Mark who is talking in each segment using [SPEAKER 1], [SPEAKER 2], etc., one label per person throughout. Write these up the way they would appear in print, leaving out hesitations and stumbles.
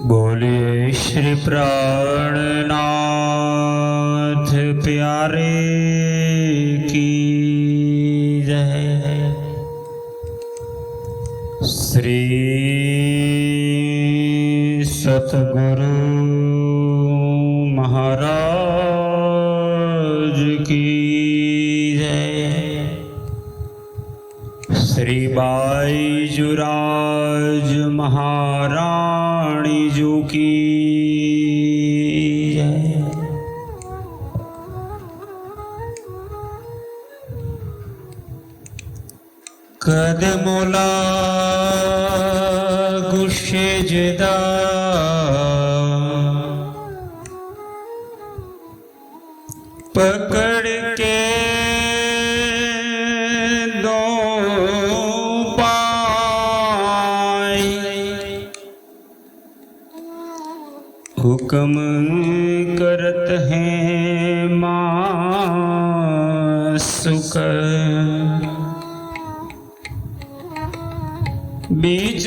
[SPEAKER 1] बोलिए श्री प्राणनाथ प्यारे की जय। श्री सतगुरु महाराज की जय। श्री बाईजुराज महारानी जी की जय। कदमोला गुस्से जदा पकड़ के दो पाई, हुक्म करत हैं मासुक बीच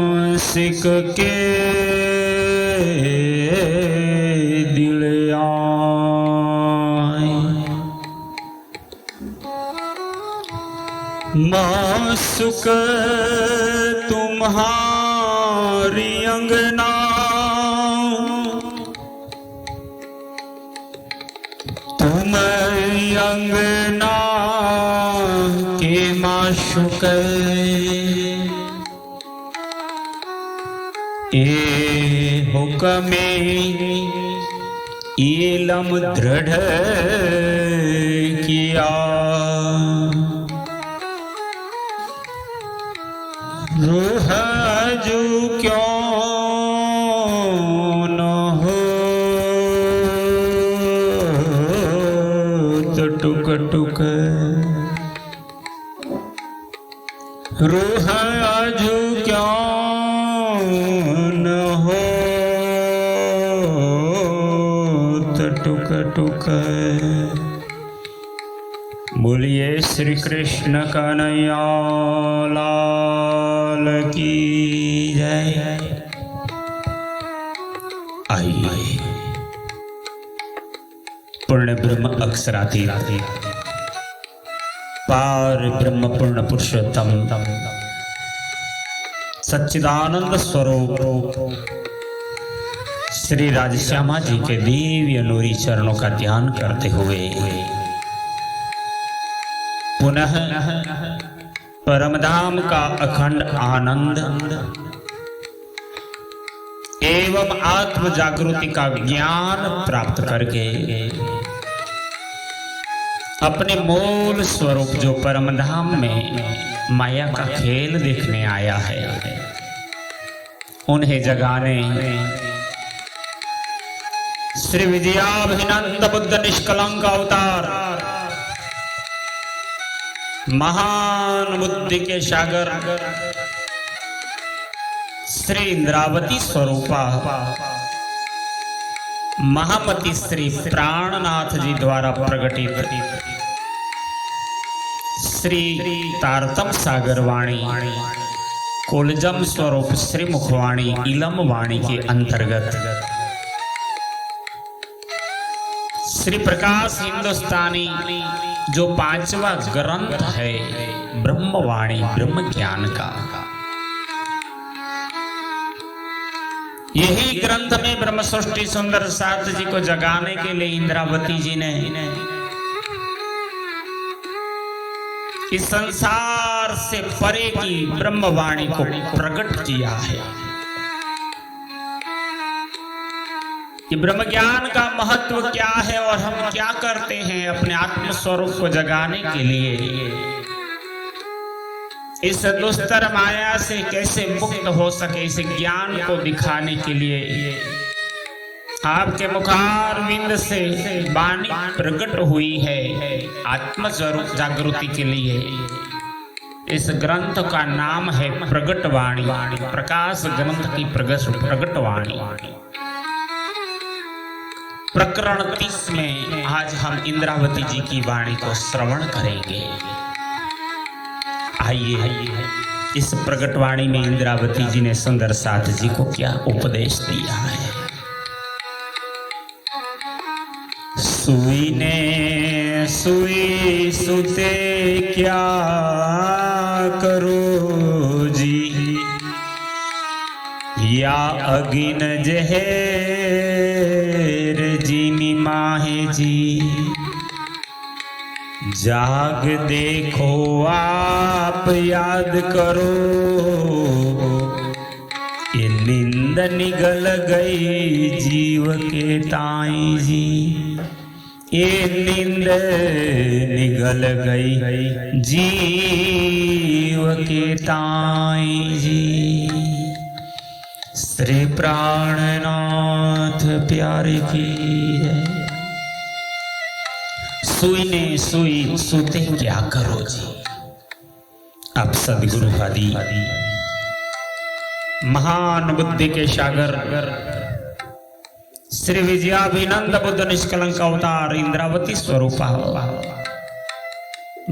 [SPEAKER 1] आशिक के दिल आए। मासुक तुम्हारी अंगना तुम अंगना के माशुक ए हुक्मे इलम दृढ़ किया। रूह जो क्यों न हो तो टुक टुक, रूह आजू क्यों न हो तो टुक टुक। बोलिए श्री कृष्ण कन्हैया लाल की जय। आइए पूर्ण ब्रह्म अक्षराधीन पार ब्रह्म पूर्ण पुरुषोत्तम सच्चिदानंद स्वरूप श्री राजश्यामा जी के दिव्य नूरी चरणों का ध्यान करते हुए पुनः परमधाम का अखंड आनंद एवं आत्म जागृति का ज्ञान प्राप्त करके अपने मूल स्वरूप जो परमधाम में माया का खेल देखने आया है उन्हें जगाने श्री विद्याभिनंद बुद्ध निष्कलंक अवतार महान बुद्धि के सागर श्री इंद्रावती स्वरूपा महामती श्री प्राणनाथ जी द्वारा प्रकटित श्री तारतम सागर वाणी कोलजम स्वरूप श्री मुखवाणी इलम वाणी के अंतर्गत श्री प्रकाश हिंदुस्तानी जो पांचवा ग्रंथ है ब्रह्मवाणी ब्रह्म ज्ञान का, यही ग्रंथ में ब्रह्म सृष्टि सुंदर साथ जी को जगाने के लिए इंद्रावती जी ने इस संसार से परे की ब्रह्मवाणी को प्रकट किया है कि ब्रह्म ज्ञान का महत्व क्या है और हम क्या करते हैं अपने आत्म स्वरूप को जगाने के लिए, इस दुस्तर माया से कैसे मुक्त हो सके इस ज्ञान को दिखाने के लिए आपके मुखारविंद से वाणी प्रकट हुई है आत्म जागृति के लिए। इस ग्रंथ का नाम है प्रगट वाणी, प्रकाश ग्रंथ की प्रगट वाणी। प्रकरण 30 में आज हम इंद्रावती जी की वाणी को श्रवण करेंगे। आइए इस प्रगटवाणी में इंद्रावती जी ने सुंदर साथ जी को क्या उपदेश दिया है। सुई ने सुई सुते क्या करो जी, या अगिन जहर जीनी माहे जी। जाग देखो आप याद करो, ये नींद निगल गई जीव के ताई जी। ये नींद निगल गई जीव के ताई जी। श्री प्राणनाथ प्यारे की है। सुई ने सुई सुते क्या करो जी। अब सदगुरु आदि महान बुद्धि के सागर श्री विजयाभिनंद बुद्ध निष्कलंक अवतार इंद्रावती स्वरूपा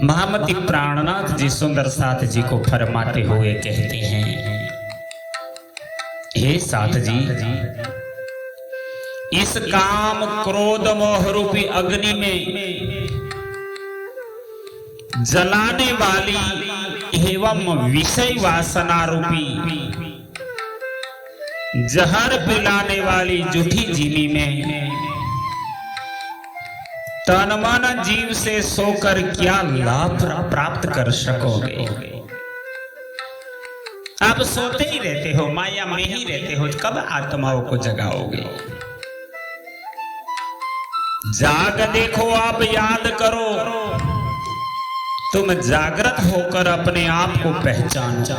[SPEAKER 1] महामती प्राणनाथ जी सुंदर साथ जी को फरमाते हुए कहते हैं, हे साथ जी, इस काम क्रोध मोह रूपी अग्नि में जलाने वाली एवं विषय वासना रूपी जहर पिलाने वाली जूठी जीवी में तन मन जीव से सोकर क्या लाभ प्राप्त कर सकोगे। आप सोते ही रहते हो, माया में ही रहते हो, कब आत्माओं को जगाओगे। जाग देखो आप याद करो, तुम जागृत होकर अपने आप को पहचानो।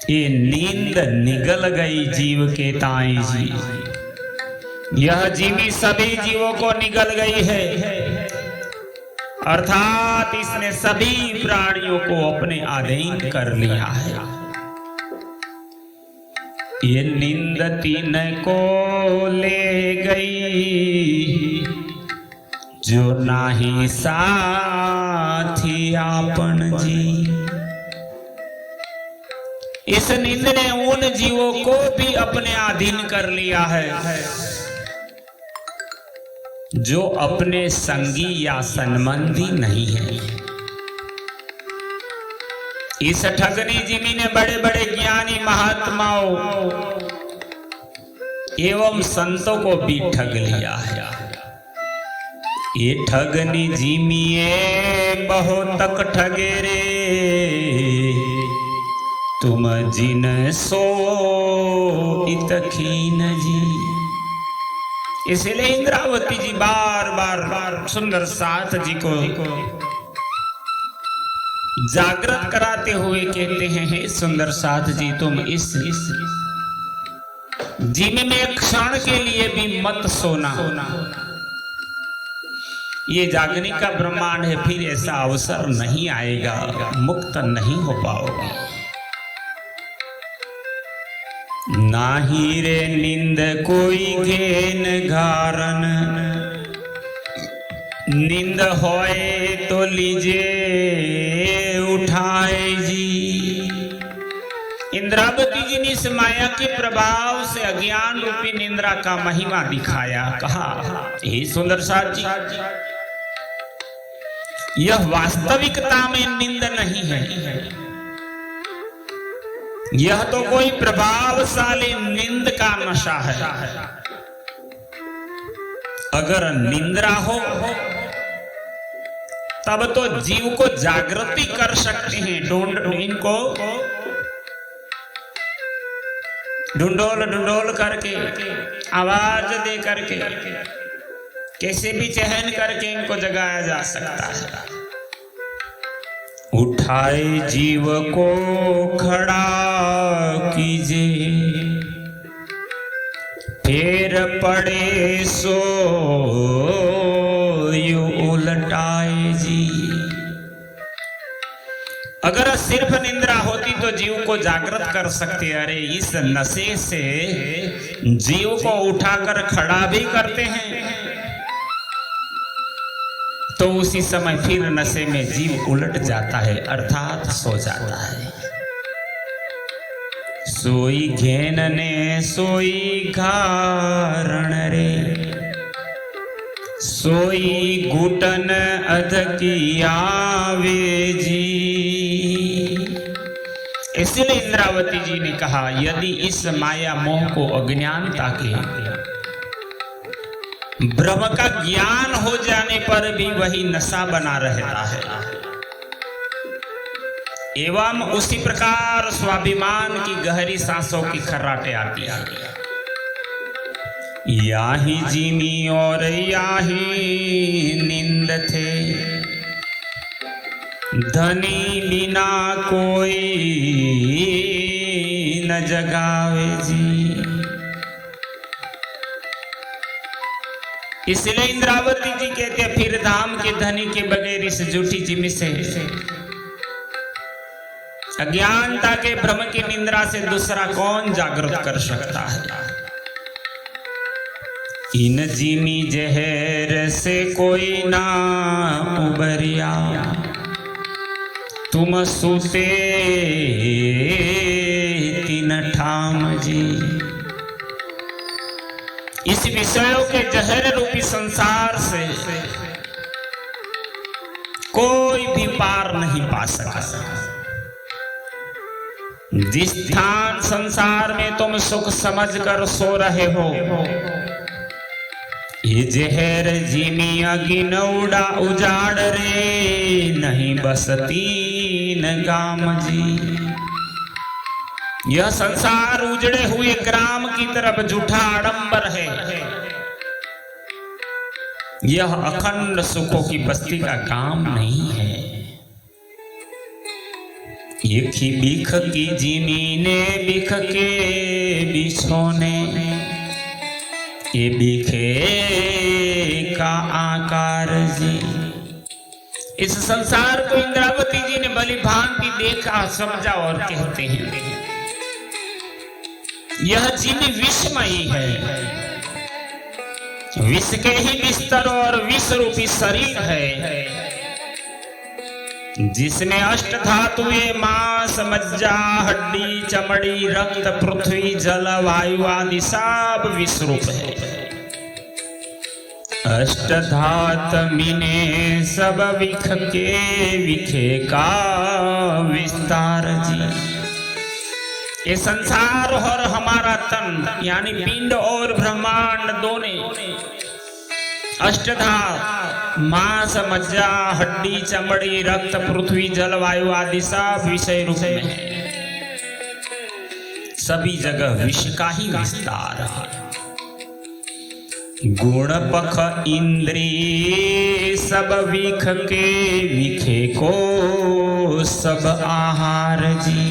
[SPEAKER 1] ये नींद निगल गई जीव के ताई जी। यह जीवी सभी जीवों को निगल गई है, अर्थात इसने सभी प्राणियों को अपने अधीन कर लिया है। ये नींद तीन को ले गई, जो नाही साथी आपन जी। इस नींद ने उन जीवों को भी अपने अधीन कर लिया है जो अपने संगी या संबंधी नहीं है। इस ठगनी जिमी ने बड़े बड़े ज्ञानी महात्माओं एवं संतों को भी ठग लिया है। ये ठगनी जिमिए बहुत तक ठगे रे, तुम जिन सो इतखीन जी। इसलिए इंद्रावती जी बार बार सुंदर साथ जी को जागृत कराते हुए कहते हैं, हे सुंदर साथ जी, तुम इस जिम्मे में एक क्षण के लिए भी मत सोना। ये जागने का ब्रह्मांड है, फिर ऐसा अवसर नहीं आएगा, मुक्त नहीं हो पाओगे। नाही रे नींद कोई घेन घारन, नींद होए तो लीजे उठाए जी। इंद्रावती जी ने इस माया के प्रभाव से अज्ञान रूपी निंद्रा का महिमा दिखाया। कहा, हे सुंदर साथ जी, यह वास्तविकता में नींद नहीं है, यह तो कोई प्रभावशाली नींद का नशा है। अगर निंद्रा हो तब तो जीव को जागृति कर सकते हैं। इनको ढूंढोल ढूंढोल करके, आवाज दे करके, कैसे भी चहन करके इनको जगाया जा सकता है। उठाए जीव को खड़ा कीजिए, फिर पड़े सो यू उलटाए जी। अगर सिर्फ निंद्रा होती तो जीव को जागृत कर सकते। अरे इस नशे से जीव को उठाकर खड़ा भी करते हैं, तो उसी समय फिर नशे में जीव उलट जाता है, अर्थात सो जाता है। सोई घेन ने सोई घारण रे, सोई घुटन अध की आवे जी। इसलिए इंद्रावती जी ने कहा, यदि इस माया मोह को अज्ञानता के ब्रह्म का ज्ञान हो जाने पर भी वही नशा बना रहता है, एवं उसी प्रकार स्वाभिमान की गहरी सांसों की खर्राटे आती है। याही जिमी और याही निंद थे, धनी बिना कोई न जगावे जी। इसलिए इंद्रावती जी कहते हैं, फिर धाम के धनी के बगैर इस झूठी जिमी से, अज्ञानता के भ्रम की निंद्रा से दूसरा कौन जागृत कर सकता है। इन जिमी जहर से कोई ना उबरिया, तुम सूते तीन ठाम जी। इस विषयों के जहर रूपी संसार से कोई भी पार नहीं पा सका। जिस स्थान संसार में तुम सुख समझकर सो रहे हो, ये जहर जिमी अगिन उड़ा उजाड़ रे, नहीं बसती न गाम जी। यह संसार उजड़े हुए ग्राम की तरफ झूठा आडंबर है, यह अखंड सुखों की बस्ती का काम नहीं है। एक ही बिख की जिमीने बिख के बिछोने, ये बिखे का आकार जी। इस संसार को इंद्रावती जी ने भली भांति देखा, समझा और कहते हैं, यह जिमी विषमयी है, विष के ही बिस्तर और विष रूपी शरीर है, जिसमें अष्ट धातुएं मांस मज्जा हड्डी चमड़ी रक्त पृथ्वी जल वायु आदि सब विष रूप है। अष्ट धात मिने सब विख के विखे का विस्तार जी। ये संसार और हमारा तन यानी पिंड और ब्रह्मांड दोनों अष्टधा मांस मज्जा हड्डी चमड़ी रक्त पृथ्वी जलवायु आदि सब विषय रूप में है। सभी जगह विष का ही विस्तार है। गुण पख इंद्रिय सब विख के विखे को सब आहार जी।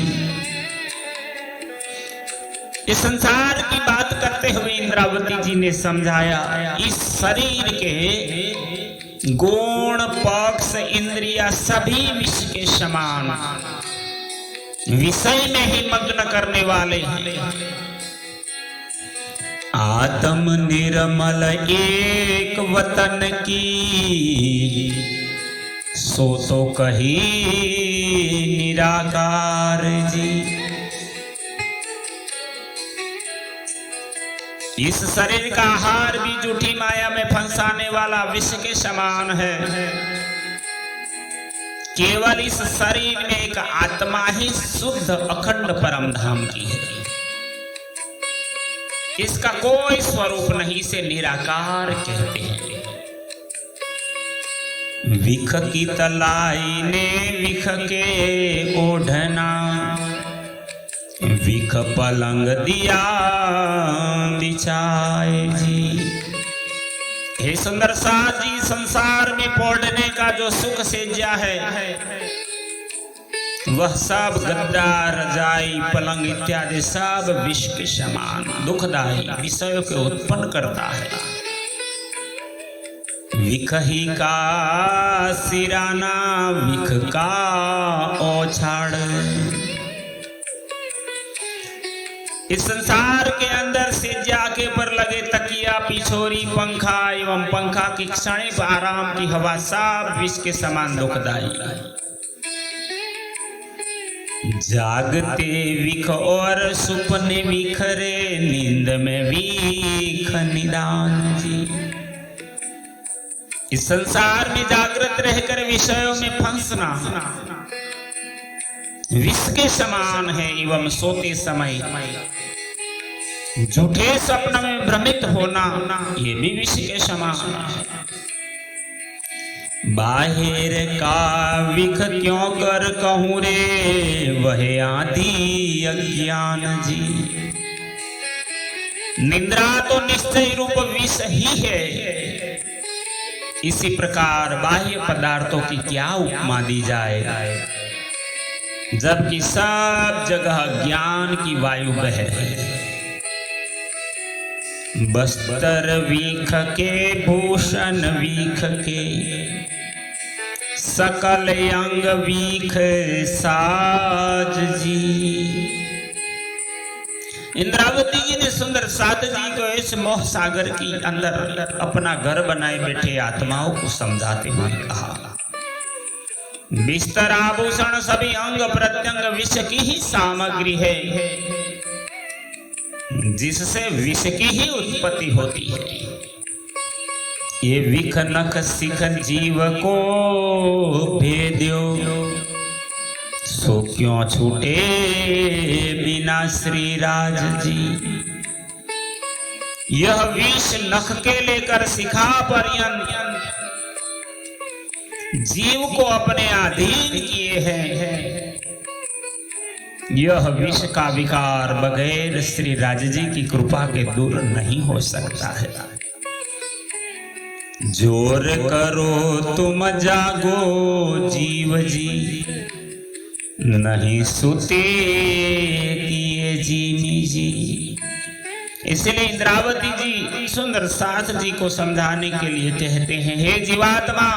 [SPEAKER 1] इस संसार की बात करते हुए इंद्रावती जी ने समझाया, इस शरीर के गुण पक्ष इंद्रिया सभी विष के समान विषय में ही मग्न करने वाले हैं। आत्म निर्मल एक वतन की, सो तो कही निराकार जी। इस शरीर का आहार भी झूठी माया में फंसाने वाला विष के समान है। केवल इस शरीर में एक आत्मा ही शुद्ध अखंड परम धाम की है। इसका कोई स्वरूप नहीं, इसे निराकार कहते हैं। विख की तलाई ने विख के ओढ़ना, विख पलंग दिया बिछाए जी। हे सुंदर साथ जी, संसार में पौड़ने का जो सुख सेजा है, वह सब गद्दा रजाई पलंग इत्यादि सब विष के समान दुखदायी विषयों के उत्पन्न करता है। विख ही का सिराना विख का ओछाड़। इस संसार के अंदर से जाके पर लगे तकिया पिछोरी पंखा एवं पंखा की क्षणिक आराम की हवा सब विष के समान दुखदाई। जागते विख और सुपने विखरे, नींद में विख निदान जी। इस संसार में जागृत रहकर विषयों में फंसना विष के समान है एवं सोते समय झूठे स्वप्न में भ्रमित होना ये भी विष के समान है। बाहर का विख क्यों कर कहूँ रे, वह आदि अज्ञान जी। निद्रा तो निश्चय रूप विष ही है। इसी प्रकार बाह्य पदार्थों की क्या उपमा दी जाए, जबकि सब जगह ज्ञान की वायु बह रही है। बस्तर वीख के भूषण वीख के, सकल अंग वीख साज जी। इंद्रावती जी ने सुंदर साध जी को इस मोह सागर की अंदर अपना घर बनाए बैठे आत्माओं को समझाते हुए कहा, बिस्तर आभूषण सभी अंग प्रत्यंग विष की ही सामग्री है, जिससे विष की ही उत्पत्ति होती है। ये विख नख सिख जीव को भेद्यो, सो क्यों छूटे बिना श्री राज जी। यह विष नख के लेकर शिखा पर्यंत जीव को अपने अधीन किए हैं। यह विष का विकार बगैर श्री राज जी की कृपा के दूर नहीं हो सकता है। जोर करो तुम जागो जीव जी, नहीं सुते किए जीमी जी। इसलिए इंद्रावती जी सुंदर साथ जी को समझाने के लिए कहते हैं, हे जीवात्मा,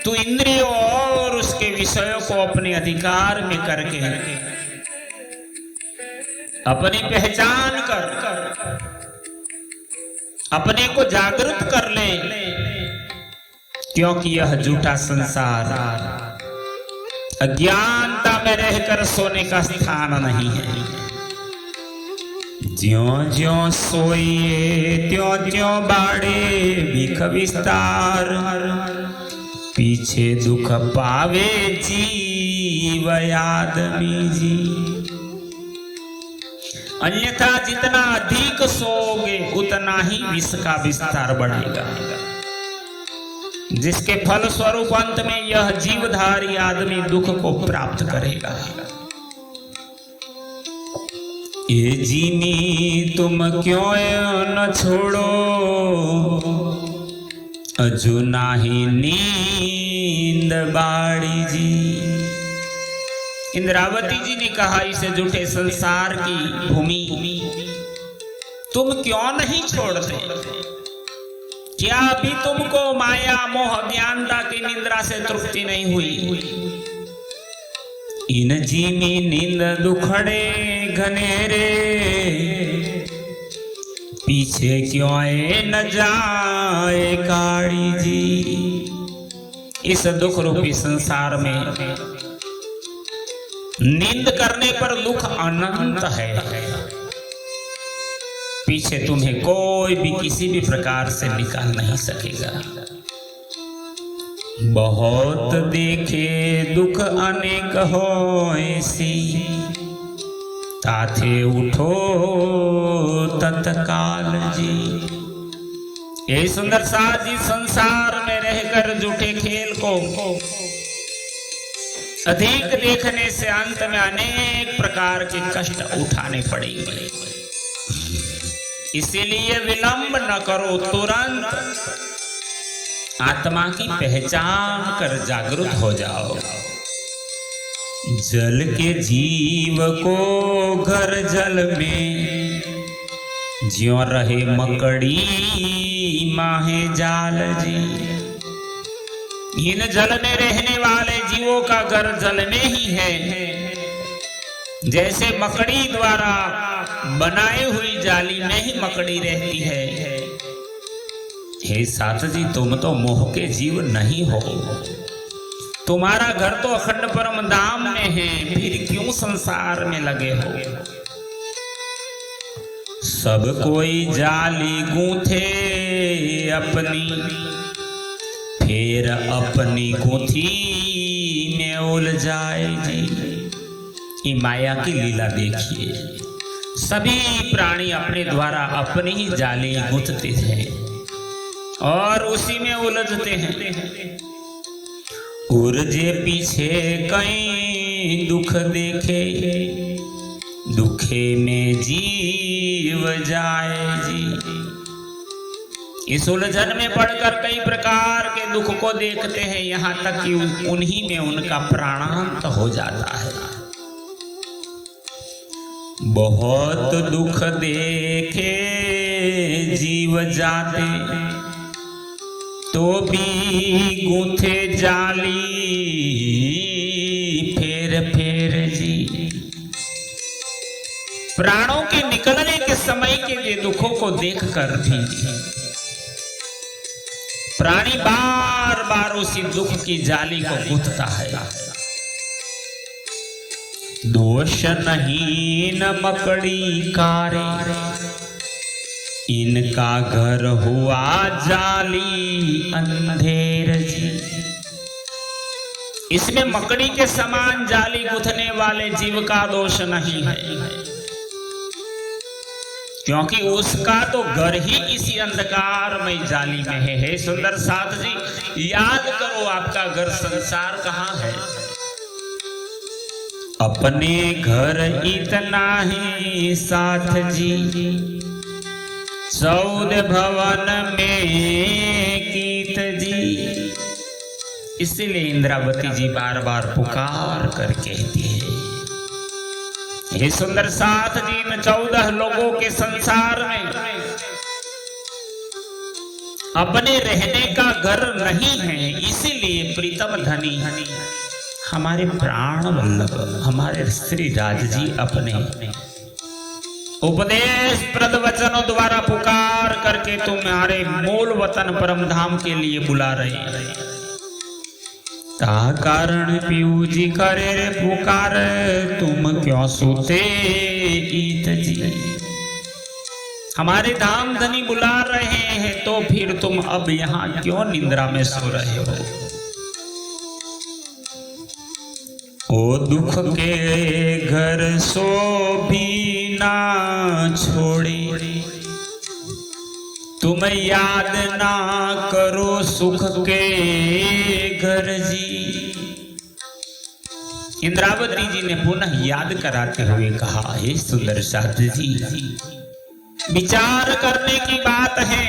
[SPEAKER 1] तू इंद्रियों और उसके विषयों को अपने अधिकार में करके अपनी पहचान कर अपने को जागृत कर ले, क्योंकि यह झूठा संसार अज्ञानता में रहकर सोने का स्थान नहीं है। ज्यों ज्यों सोइए त्यों त्यों बाड़े बिख विस्तार, पीछे दुख पावे जीव आदमी जी। अन्यथा जितना अधिक सोओगे उतना ही विष का विस्तार बढ़ेगा, जिसके फल स्वरूप अंत में यह जीवधारी आदमी दुख को प्राप्त करेगा। ये जीनी तुम क्यों न छोड़ो, अजू नाही नींद बाड़ी जी। इंद्रावती जी ने कहा, इसे झूठे संसार की भूमि तुम क्यों नहीं छोड़ते? क्या अभी तुमको माया मोह ज्ञानता की निंद्रा से तृप्ति नहीं हुई? इन जीनी नींद दुखड़े घनेरे, पीछे क्यों आए न जाए काड़ी जी। इस दुख रूपी संसार में नींद करने पर दुख अनंत है। पीछे तुम्हें कोई भी किसी भी प्रकार से निकाल नहीं सकेगा। बहुत देखे दुख अनेक हो ऐसी, ताथे उठो तत्काल जी। ये सुंदर साथ जी संसार में रहकर झूठे खेल को अधिक देखने से अंत में अनेक प्रकार के कष्ट उठाने पड़ेंगे। इसीलिए विलंब न करो, तुरंत आत्मा की पहचान कर जागृत हो जाओ। जल के जीव को घर जल में, ज्यों रहे मकड़ी माहे जाल जी। इन जल में रहने वाले जीवों का घर जल में ही है। जैसे मकड़ी द्वारा बनाई हुई जाली में ही मकड़ी रहती है। हे साथ जी, तुम तो मोह के जीव नहीं हो। तुम्हारा घर तो अखंड परम धाम में है, फिर क्यों संसार में लगे हो। सब कोई जाली गूंथे अपनी, फिर अपनी गूंथी में उलझाए जी। ये माया की लीला देखिए, सभी प्राणी अपने द्वारा अपनी ही जाली गूंथते हैं और उसी में उलझते हैं। उर्जे पीछे कहीं दुख देखे, दुखे में जीव जाए जी। इस उलझन में पड़कर कई प्रकार के दुख को देखते हैं, यहाँ तक कि उन्हीं में उनका प्राणांत हो जाता है। बहुत दुख देखे जीव जाते, तो भी गूंथे जाली फेर फेर जी। प्राणों के निकलने के समय के ये दुखों को देखकर भी प्राणी बार बार उसी दुख की जाली को गूंथता है। दोष नहीं न मकड़ी कारे, इनका घर हुआ जाली अंधेर जी। इसमें मकड़ी के समान जाली गूंथने वाले जीव का दोष नहीं है, क्योंकि उसका तो घर ही इसी अंधकारमय जाली में है। हे सुंदर साथ जी, याद करो आपका घर संसार कहाँ है। अपने घर इतना ही साथ जी, 14 भवन में कीत जी। इसलिए इंद्रावती जी बार बार पुकार कर कहती है, हे सुंदर साथ जी, इन 14 लोगों के संसार में अपने रहने का घर नहीं है। इसीलिए प्रीतम धनी हमारे प्राण वल्लभ हमारे श्री राज जी अपने उपदेश प्रद वचनों द्वारा पुकार करके तुम्हारे मूल वतन परम धाम के लिए बुला रहे हैं। ता कारण पीयू जी करे रे पुकार, तुम क्यों सोते ईत जी। हमारे धाम धनी बुला रहे हैं, तो फिर तुम अब यहाँ क्यों निंद्रा में सो रहे हो। ओ दुख के घर सो भी ना छोड़े, तुम याद ना करो सुख के घर जी। इंद्रावती जी ने पुनः याद कराते हुए कहा, हे सुंदर साथ जी, विचार करने की बात है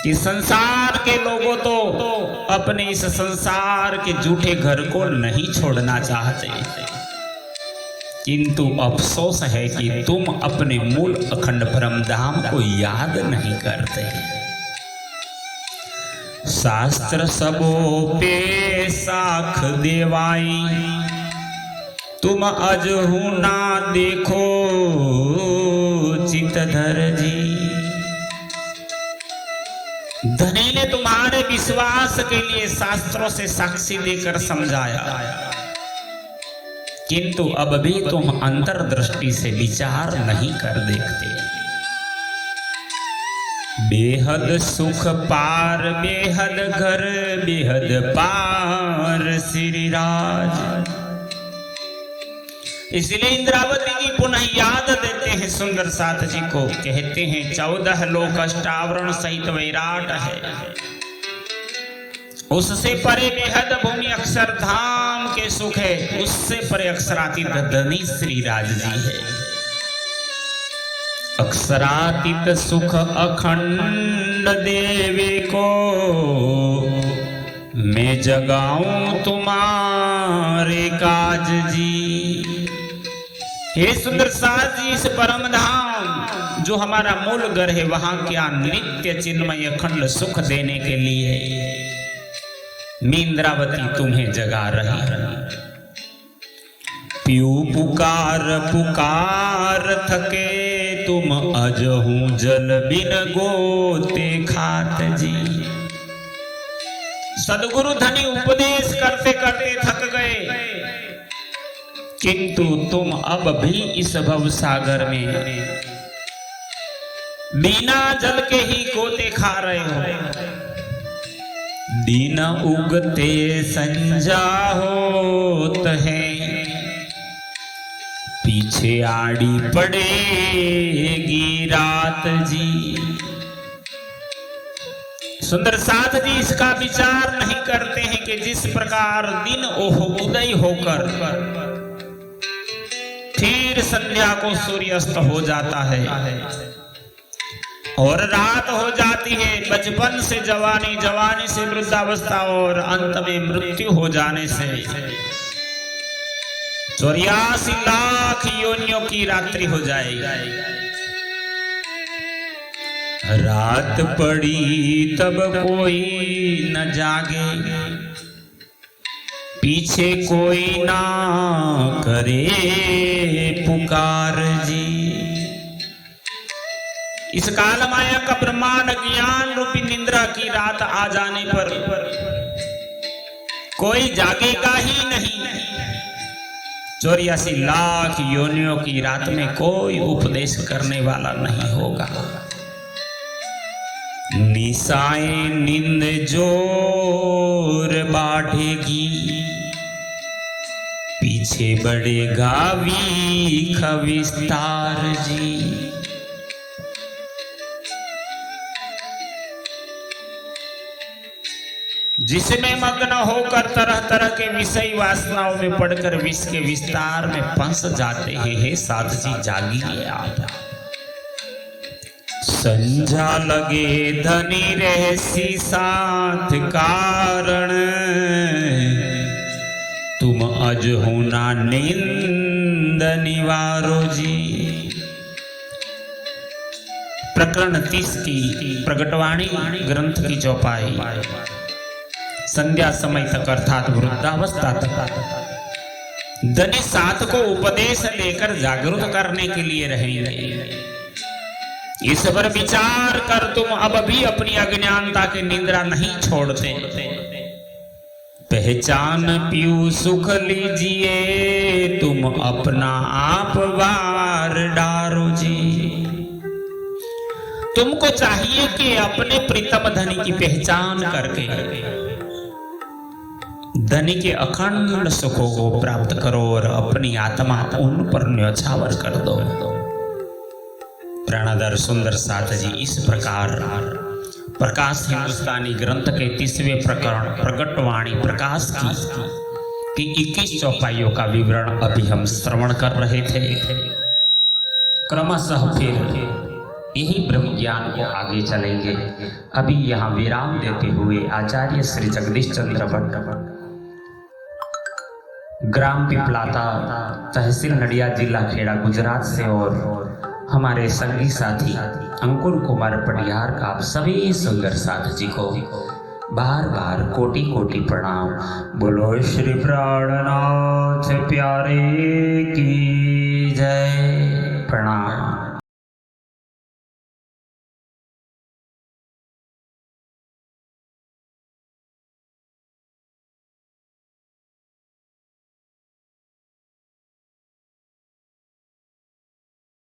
[SPEAKER 1] कि संसार के लोगों तो अपने इस संसार के झूठे घर को नहीं छोड़ना चाहते, किंतु अफसोस है कि तुम अपने मूल अखंड परम धाम को याद नहीं करते। शास्त्र सबो पे साख देवाई, तुम अजहू ना देखो चितधर जी। धनी ने तुम्हारे विश्वास के लिए शास्त्रों से साक्षी देकर समझाया, किंतु अब भी तुम अंतर्दृष्टि से विचार नहीं कर देखते। बेहद सुख पार बेहद घर, बेहद पार श्री राज। इसलिए इंद्रावती जी पुनः याद देते हैं सुंदर साथ जी को, कहते हैं 14 लोक अष्टावरण सहित वैराट है, उससे परे बेहद भूमि अक्षरधाम के सुख है, उससे परे अक्षरातीत धनी श्री राज जी है। अक्षरातीत सुख अखंड देवे को मैं जगाऊं तुम्हारे काज जी। हे सुंदर साथ जी, इस परम धाम जो हमारा मूल घर है, वहां क्या नित्य चिन्मय अखंड सुख देने के लिए मैं इंद्रावती तुम्हें जगा रही। प्यू पुकार पुकार थके तुम अजहू जल बिन गोते खात जी। सदगुरु धनी उपदेश करते करते थक गए, किंतु तुम अब भी इस भव सागर में बिना जल के ही गोते खा रहे हो। दिन उगते संजा होत है, पीछे आड़ी पड़ेगी रात जी। सुंदर साथ जी इसका विचार नहीं करते हैं कि जिस प्रकार दिन उदय होकर फिर संध्या को सूर्यास्त हो जाता है और रात हो जाती है, बचपन से जवानी, जवानी से वृद्धावस्था और अंत में मृत्यु हो जाने से 84 लाख योनियों की रात्रि हो जाएगी। रात पड़ी तब कोई न जागे, पीछे कोई ना करे पुकार जी। इस काल माया का ब्रह्मांड ज्ञान रूपी निद्रा की रात आ जाने पर कोई जागेगा ही नहीं। 84 लाख योनियों की रात में कोई उपदेश करने वाला नहीं होगा। निशाएं नींद जोर बांटेगी, पीछे बढ़ेगा वीख विस्तार जी। जिसमें मग्न होकर तरह तरह के विषय वासनाओं में पड़कर विष के विस्तार में फंस जाते हैं। हे साध जी जागिए आप। संझा लगे धनी रहसी साथ कारण, तुम अज होना नींद निवारो जी। प्रकरण 30 की प्रगटवाणी ग्रंथ की चौपाई। संध्या समय तक अर्थात वृद्धावस्था तक धनी साथ को उपदेश देकर जागरूक करने के लिए रहेंगे। इस पर विचार कर तुम अब भी अपनी अज्ञानता की निद्रा नहीं छोड़ते। पहचान पीऊ सुख लीजिए, तुम अपना आप वार डारो जी। तुमको चाहिए कि अपने प्रीतम धनी की पहचान करके धनी के अखंड सुखों को प्राप्त करो और अपनी आत्मा उन पर न्यौछावर कर दो। प्राणाधर सुंदर साथ जी इस प्रकार प्रकाश हिंदुस्तानी ग्रंथ के 30वें प्रकरण प्रगटवाणी प्रकाश की 21 चौपाइयों का विवरण अभी हम श्रवण कर रहे थे। क्रमशः फिर यही ब्रह्म ज्ञान को आगे चलेंगे। अभी यहाँ विराम देते हुए आचार्य श्री जगदीश चंद्र भट्ट, ग्राम पिपलाता, तहसील नडिया, जिला खेड़ा, गुजरात से और हमारे संगी साथी अंकुर कुमार पटियार का आप सभी सुंदर साथ जी को बार बार कोटि कोटि प्रणाम। बोलो श्री प्राणनाथ प्यारे की जय। प्रणाम।